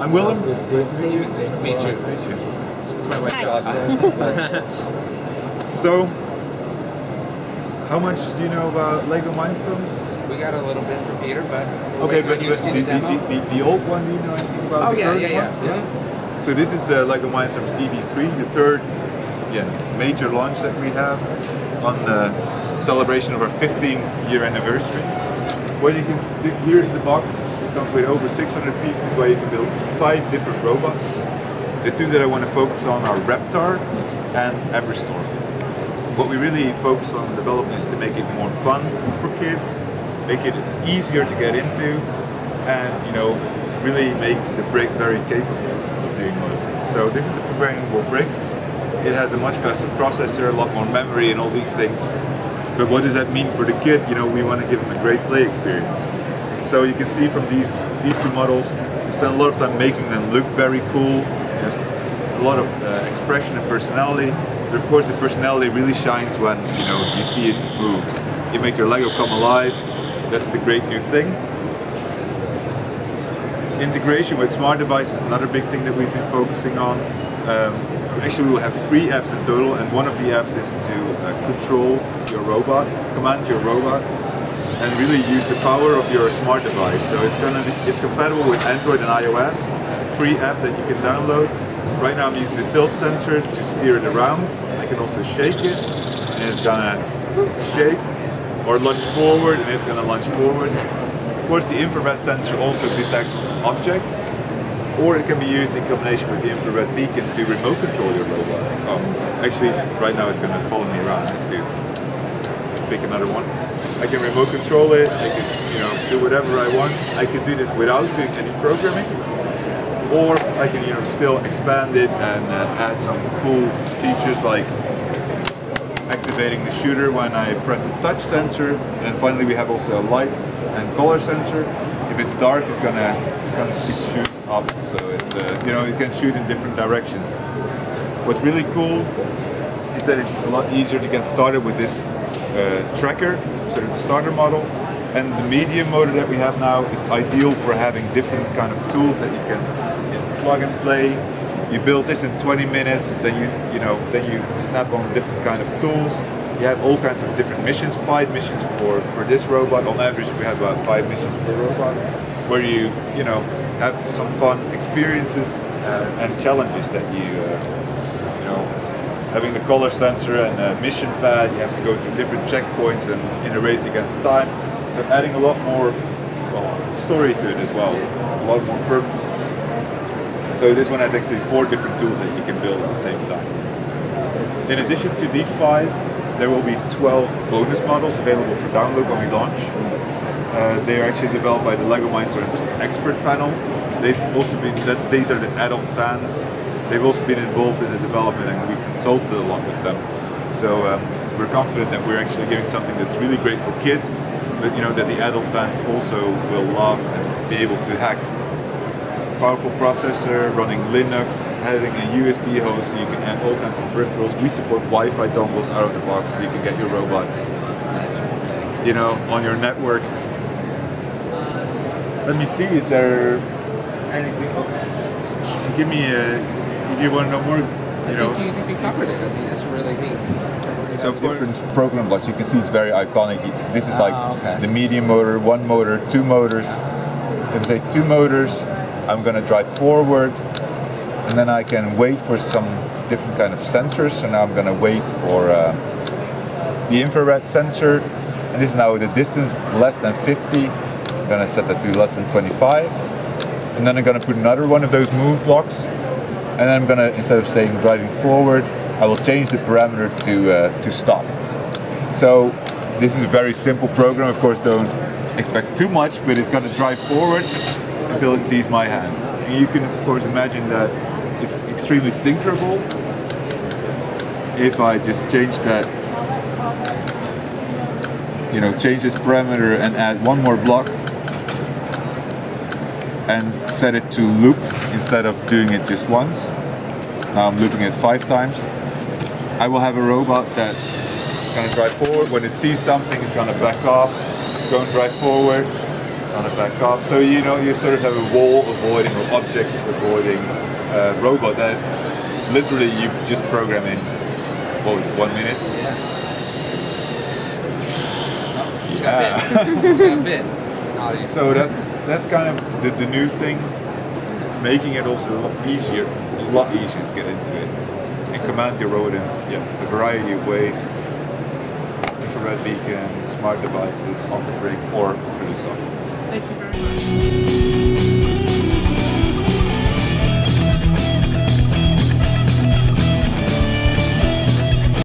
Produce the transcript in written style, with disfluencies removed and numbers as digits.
I'm Willem. Nice to meet you. Nice to meet you. Nice to meet you. It's my wife, Jocelyn. So, how much do you know about Lego Mindstorms? We got a little bit from Peter, but Okay, but you see the demo? the old one, do you know anything about? Oh the yeah, current yeah, yeah. ones? Yeah. So this is the Lego Mindstorms EV3, the third major launch that we have on the celebration of our 15-year anniversary. What you can here's the box. It comes with over 600 pieces where you can build 5 different robots. The 2 that I want to focus on are Reptar and Everstorm. What we really focus on developing is to make it more fun for kids, make it easier to get into, and really make the brick very capable of doing a lot of things. So this is the programmable brick. It has a much faster processor, a lot more memory and all these things. But what does that mean for the kid? We want to give them a great play experience. So you can see from these 2 models, we spent a lot of time making them look very cool. There's a lot of expression and personality. But of course the personality really shines when you see it move. You make your Lego come alive. That's the great new thing. Integration with smart devices is another big thing that we've been focusing on. Actually, we'll have 3 apps in total, and one of the apps is to control your robot, command your robot, and really use the power of your smart device. So it's compatible with Android and iOS. Free app that you can download. Right now I'm using the tilt sensor to steer it around. I can also shake it, and it's gonna shake, or lunge forward, and it's gonna lunge forward. Of course, the infrared sensor also detects objects, or it can be used in combination with the infrared beacon to remote control your robot. Oh, actually, right now it's gonna follow me around. I have to pick another one. I can remote control it. I can, do whatever I want. I can do this without doing any programming. Or I can still expand it and add some cool features like activating the shooter when I press the touch sensor, and then finally we have also a light and color sensor. If it's dark, it's gonna shoot up, so it's it can shoot in different directions. What's really cool is that it's a lot easier to get started with this tracker, sort of the starter model. And the medium motor that we have now is ideal for having different kind of tools that you can. It's plug and play. You build this in 20 minutes. Then you snap on different kind of tools. You have all kinds of different missions. 5 missions for this robot. On average, we have about 5 missions per robot, where you have some fun experiences and challenges that having the color sensor and a mission pad. You have to go through different checkpoints and in a race against time. So adding a lot more story to it as well, a lot more purpose. So this one has actually 4 different tools that you can build at the same time. In addition to these 5, there will be 12 bonus models available for download when we launch. They are actually developed by the Lego Mindstorms expert panel. They've also been, these are the adult fans. They've also been involved in the development, and we consulted a lot with them. So we're confident that we're actually giving something that's really great for kids, but that the adult fans also will love and be able to hack. Powerful processor, running Linux, having a USB host so you can add all kinds of peripherals. We support Wi-Fi dongles out of the box so you can get your robot, on your network. Let me see, is there anything? Give me if you want to know more. I think you covered it. I mean, that's really neat. So different program blocks. You can see it's very iconic. This is like the medium motor, 1 motor, 2 motors. If I say 2 motors, I'm going to drive forward, and then I can wait for some different kind of sensors. So now I'm going to wait for the infrared sensor, and this is now the distance less than 50. I'm going to set that to less than 25, and then I'm going to put another one of those move blocks, and then I'm going to, instead of saying driving forward, I will change the parameter to stop. So this is a very simple program. Of course, don't expect too much, but it's going to drive forward until it sees my hand. And you can of course imagine that it's extremely tinkerable. If I just change that, change this parameter and add 1 more block and set it to loop instead of doing it just once. Now I'm looping it 5 times. I will have a robot that's going to drive forward. When it sees something, it's going to back off, go and drive forward. on a back up. So you know you sort of have a wall avoiding or object avoiding robot that literally you just program in 1 minute. Yeah. It's got a bit. Naughty. So that's kind of the new thing, making it also a lot easier to get into it and command your robot in a variety of ways. Infrared beacon, smart devices, on the brick, or through the software. Thank you very much.